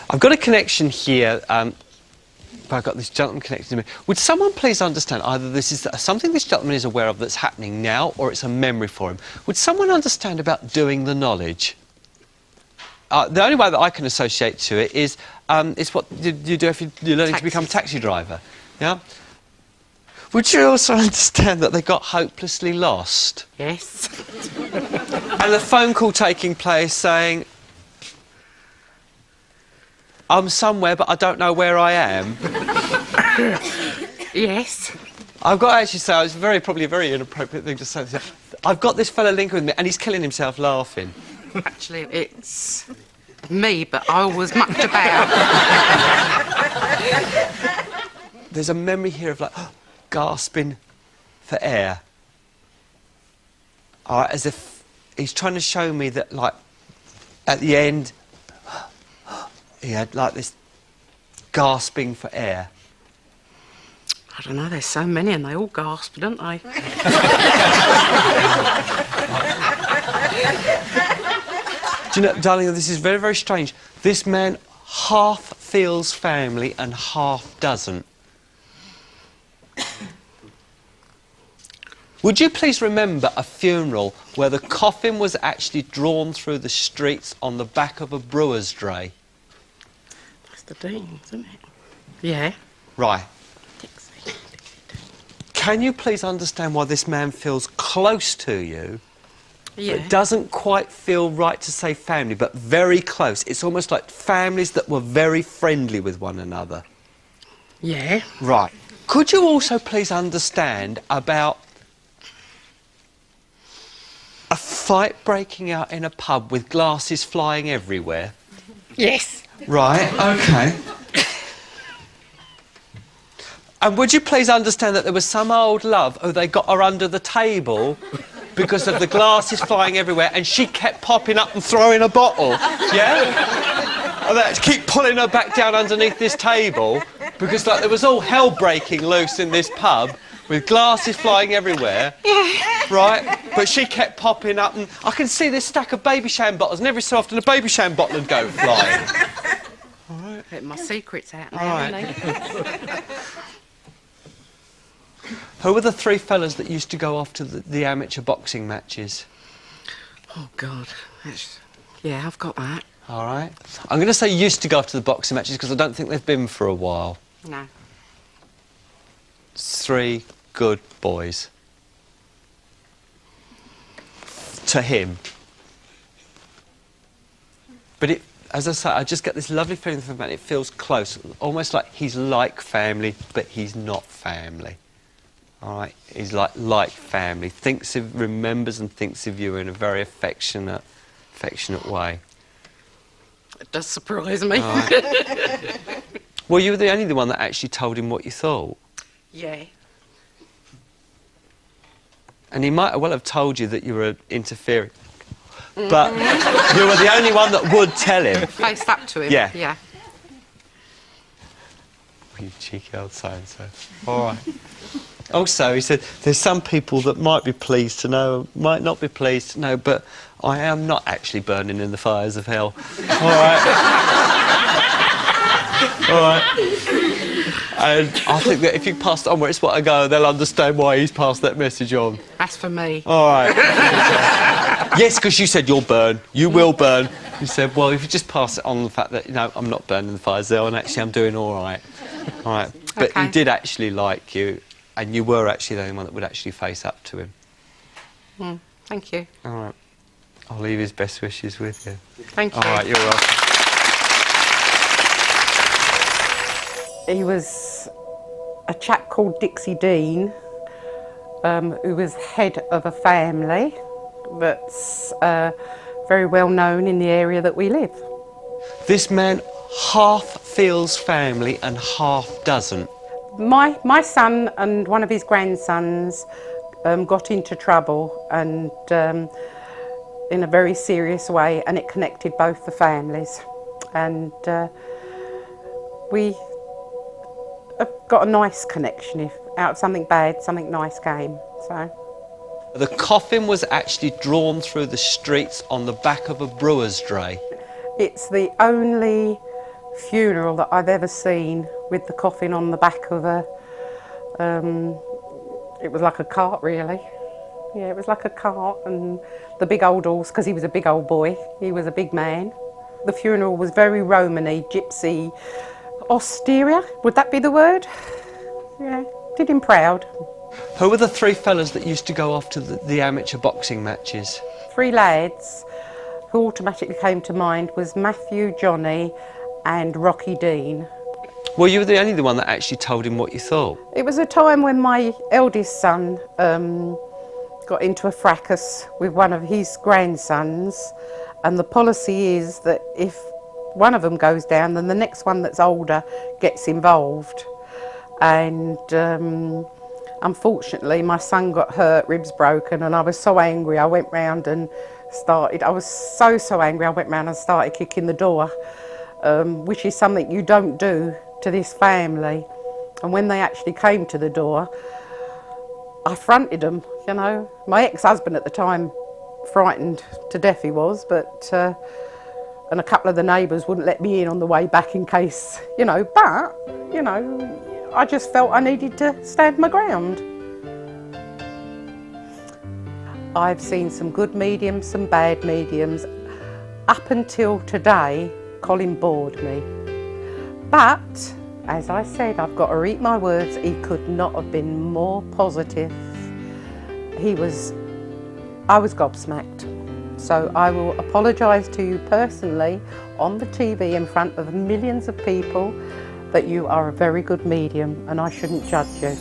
I've got a connection here. I've got this gentleman connected to me. Would someone please understand either this is something this gentleman is aware of that's happening now, or it's a memory for him? Would someone understand about doing the knowledge? The only way that I can associate to it is it's what you do if you're learning to become a taxi driver. Yeah. Would you also understand that they got hopelessly lost? Yes. And the phone call taking place saying, I'm somewhere, but I don't know where I am. Yes. I've got to actually say, it's probably a very inappropriate thing to say. I've got this fella linking with me, and he's killing himself laughing. Actually, it's me, but I was mucked about. There's a memory here of, like, gasping for air. All right, as if he's trying to show me that, like, at the end, he had, like, this gasping for air. I don't know, there's so many and they all gasp, don't they? Do you know, darling, this is very, very strange. This man half feels family and half doesn't. Would you please remember a funeral where the coffin was actually drawn through the streets on the back of a brewer's dray? That's the Dean, isn't it? Yeah. Right. Can you please understand why this man feels close to you? Yeah. But doesn't quite feel right to say family, but very close. It's almost like families that were very friendly with one another. Yeah. Right. Could you also please understand about a fight breaking out in a pub with glasses flying everywhere? Yes. Right, OK. And would you please understand that there was some old love who they got her under the table because of the glasses flying everywhere, and she kept popping up and throwing a bottle, yeah? And they had to keep pulling her back down underneath this table because, like, there was all hell breaking loose in this pub with glasses flying everywhere, right? But she kept popping up, and I can see this stack of baby sham bottles, and every so often a baby sham bottle would go flying. All right. My secret's out now, Right. isn't Who were the three fellas that used to go off to the amateur boxing matches? Oh, God. Yeah, I've got that. All right. I'm going to say used to go off to the boxing matches because I don't think they've been for a while. No. Three good boys. To him. But it, as I say, I just get this lovely feeling from him. It feels close, almost like he's like family, but he's not family. All right, he's like family. Remembers and thinks of you in a very affectionate way. It does surprise me. Right. Well, you were the only one that actually told him what you thought. Yeah. And he might well have told you that you were interfering. But you were the only one that would tell him. Faced up to him. Yeah. Yeah. You cheeky old so-and-so. All right. Also, he said, there's some people that might be pleased to know, might not be pleased to know, but I am not actually burning in the fires of hell. All right. All right. And I think that if you pass it on where it's what I go, they'll understand why he's passed that message on. That's for me. All right. Yes, because you said you'll burn. You will burn. You said, well, if you just pass it on the fact that, you know, I'm not burning the fires there, and actually I'm doing all right. All right. But Okay. he did actually like you, and you were actually the only one that would actually face up to him. Thank you. All right. I'll leave his best wishes with you. Thank you. All right, you're welcome. He was a chap called Dixie Dean, who was head of a family that's very well known in the area that we live. This man half feels family and half doesn't. My son and one of his grandsons got into trouble, and in a very serious way, and it connected both the families. And we have got a nice connection. If out of something bad, something nice came. So. The coffin was actually drawn through the streets on the back of a brewer's dray. It's the only funeral that I've ever seen, with the coffin on the back of a, it was like a cart really. Yeah, it was like a cart, and the big old horse, because he was a big old boy, he was a big man. The funeral was very Romany, gypsy, austere, would that be the word? Yeah, did him proud. Who were the three fellas that used to go off to the amateur boxing matches? Three lads who automatically came to mind was Matthew, Johnny and Rocky Dean. Well, you were the only one that actually told him what you thought. It was a time when my eldest son got into a fracas with one of his grandsons, and the policy is that if one of them goes down, then the next one that's older gets involved. And unfortunately my son got hurt, ribs broken, and I was so angry I went round and started, I was so angry I went round and started kicking the door, which is something you don't do to this family. And when they actually came to the door, I fronted them, you know. My ex-husband at the time, frightened to death he was, but and a couple of the neighbours wouldn't let me in on the way back in case, you know, but, you know, I just felt I needed to stand my ground. I've seen some good mediums, some bad mediums. Up until today, Colin bored me. But, as I said, I've got to eat my words, he could not have been more positive. I was gobsmacked. So I will apologise to you personally on the TV in front of millions of people that you are a very good medium and I shouldn't judge you.